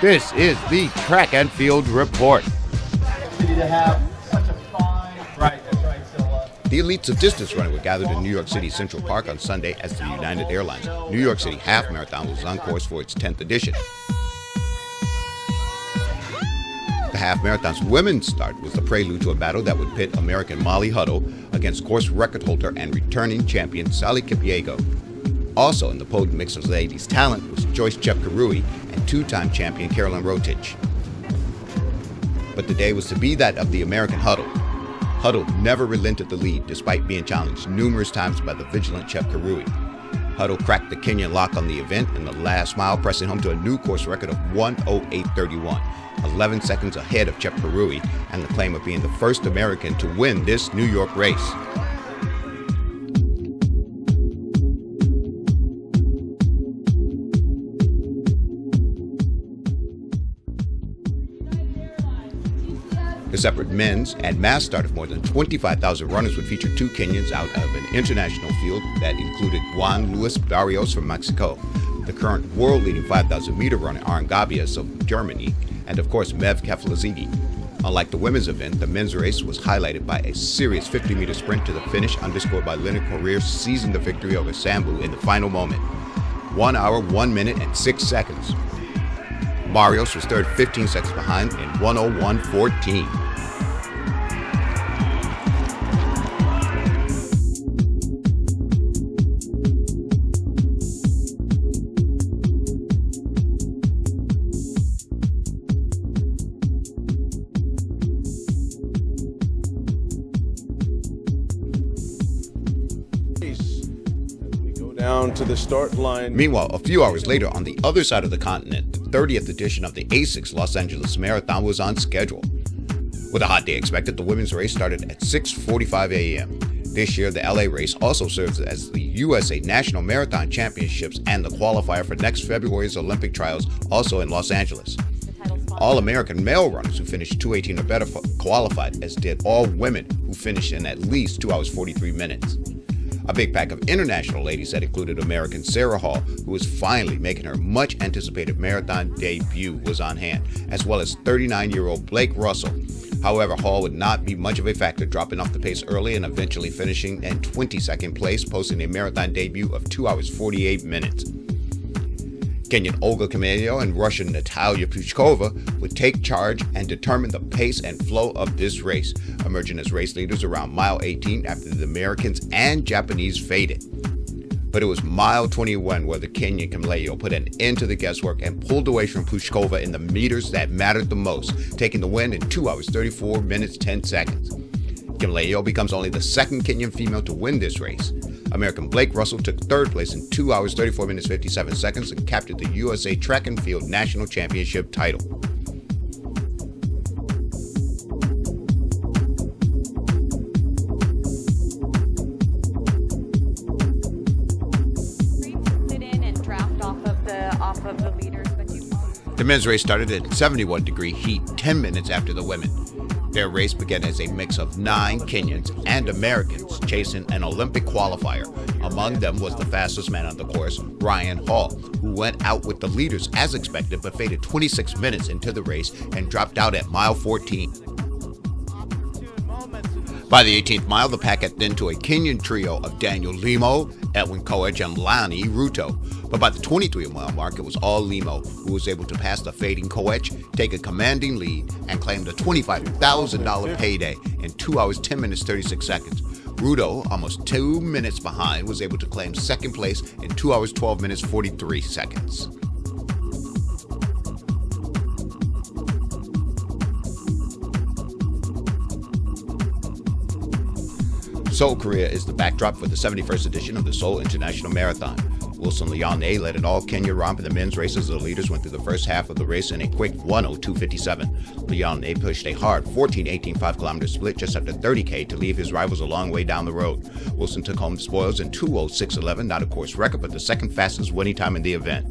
This is the Track and Field Report. To have such a fine... Right, that's right. So, The elites of distance running were gathered in New York City Central Park on Sunday as the United Airlines New York City Half Marathon was on course for its 10th edition. The Half Marathon's women's start was the prelude to a battle that would pit American Molly Huddle against course record holder and returning champion Sally Kipyego. Also in the podium mix of ladies' talent was Joyce Chepkarui and two-time champion Carolyn Rotich. But the day was to be that of the American Huddle. Huddle never relented the lead despite being challenged numerous times by the vigilant Chepkarui. Huddle cracked the Kenyan lock on the event in the last mile, pressing home to a new course record of 1:08:31, 11 seconds ahead of Chepkarui and the claim of being the first American to win this New York race. The separate men's and mass start of more than 25,000 runners would feature two Kenyans out of an international field that included Juan Luis Barrios from Mexico, the current world-leading 5,000-meter runner Aaron Gabias of Germany, and of course Mev Keflezighi. Unlike the women's event, the men's race was highlighted by a serious 50-meter sprint to the finish underscored by Leonard Courier seizing the victory over Sambu in the final moment. 1 hour, 1 minute, and 6 seconds. Barrios was third 15 seconds behind in 1:01:14. Down to the start line. Meanwhile, a few hours later on the other side of the continent, the 30th edition of the Asics Los Angeles Marathon was on schedule. With a hot day expected, the women's race started at 6:45 a.m. This year, the LA race also serves as the USA National Marathon Championships and the qualifier for next February's Olympic trials, also in Los Angeles. All American male runners who finished 2:18 or better qualified, as did all women who finished in at least 2 hours 43 minutes. A big pack of international ladies that included American Sarah Hall, who was finally making her much-anticipated marathon debut, was on hand, as well as 39-year-old Blake Russell. However, Hall would not be much of a factor, dropping off the pace early and eventually finishing in 22nd place, posting a marathon debut of 2 hours 48 minutes. Kenyan Olga Kameo and Russian Natalia Pushkova would take charge and determine the pace and flow of this race, emerging as race leaders around mile 18 after the Americans and Japanese faded. But it was mile 21 where the Kenyan Kameo put an end to the guesswork and pulled away from Pushkova in the meters that mattered the most, taking the win in 2 hours 34 minutes 10 seconds. Kameo becomes only the second Kenyan female to win this race. American Blake Russell took third place in 2 hours 34 minutes 57 seconds and captured the USA Track and Field National Championship title. The men's race started at 71-degree heat 10 minutes after the women. Their race began as a mix of 9 Kenyans and Americans chasing an Olympic qualifier. Among them was the fastest man on the course, Ryan Hall, who went out with the leaders as expected but faded 26 minutes into the race and dropped out at mile 14. By the 18th mile, the pack had thinned to a Kenyan trio of Daniel Limo, Edwin Koech, and Lani Ruto. But by the 23-mile mark, it was all Limo who was able to pass the fading Koech, take a commanding lead, and claim the $25,000 payday in 2 hours 10 minutes 36 seconds. Ruto, almost 2 minutes behind, was able to claim second place in 2 hours 12 minutes 43 seconds. Seoul, Korea is the backdrop for the 71st edition of the Seoul International Marathon. Wilson Leone led an all-Kenya romp in the men's races. The leaders went through the first half of the race in a quick 1:02:57. Leone pushed a hard 14:18 5-kilometer split just after 30K to leave his rivals a long way down the road. Wilson took home the spoils in 2:06:11, not a course record, but the second fastest winning time in the event.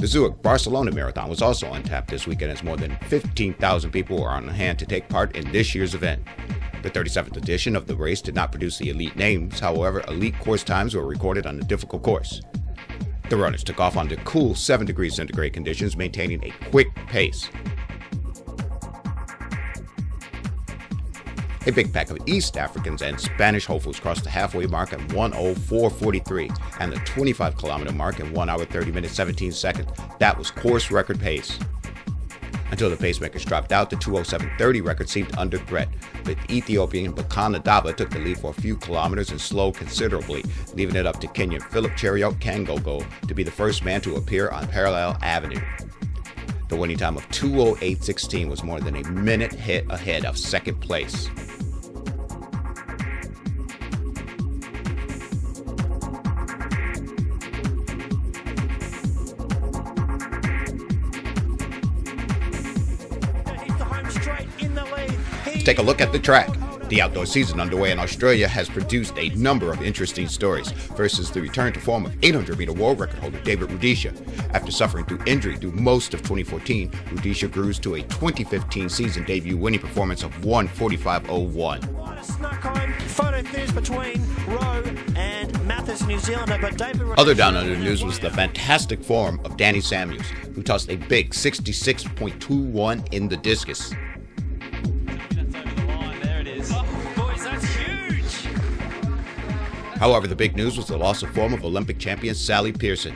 The Zurich Barcelona Marathon was also on tap this weekend as more than 15,000 people were on hand to take part in this year's event. The 37th edition of the race did not produce the elite names, however, elite course times were recorded on the difficult course. The runners took off under cool 7 degrees centigrade conditions, maintaining a quick pace. A big pack of East Africans and Spanish hopefuls crossed the halfway mark at 1:04:43 and the 25-kilometer mark in 1 hour 30 minutes 17 seconds. That was course record pace. Until the pacemakers dropped out, the 2:07:30 record seemed under threat, but Ethiopian Bakana Daba took the lead for a few kilometers and slowed considerably, leaving it up to Kenyan Philip Cheruiyot Kangogo to be the first man to appear on Parallel Avenue. The winning time of 2:08:16 was more than a minute ahead of second place. Let's take a look at the track. The outdoor season underway in Australia has produced a number of interesting stories. First is the return to form of 800-meter world record holder David Rudisha. After suffering through injury through most of 2014, Rudisha grew to a 2015 season debut winning performance of 1:45:01. Photo finish between Rowe and Mathis, New Zealander, but David... Other down under news was the fantastic form of Danny Samuels, who tossed a big 66.21 in the discus. However, the big news was the loss of form of Olympic champion Sally Pearson.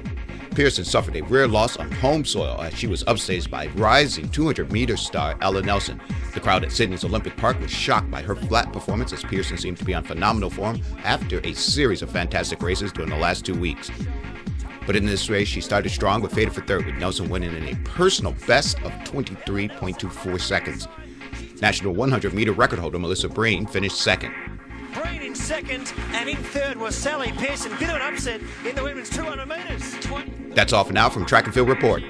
Pearson suffered a rare loss on home soil as she was upstaged by rising 200-meter star Ella Nelson. The crowd at Sydney's Olympic Park was shocked by her flat performance as Pearson seemed to be on phenomenal form after a series of fantastic races during the last 2 weeks. But in this race, she started strong but faded for third, with Nelson winning in a personal best of 23.24 seconds. National 100-meter record holder Melissa Breen finished second. Breen in second, and in third was Sally Pearson. Bit of an upset in the women's 200 metres. That's all for now from Track and Field Report.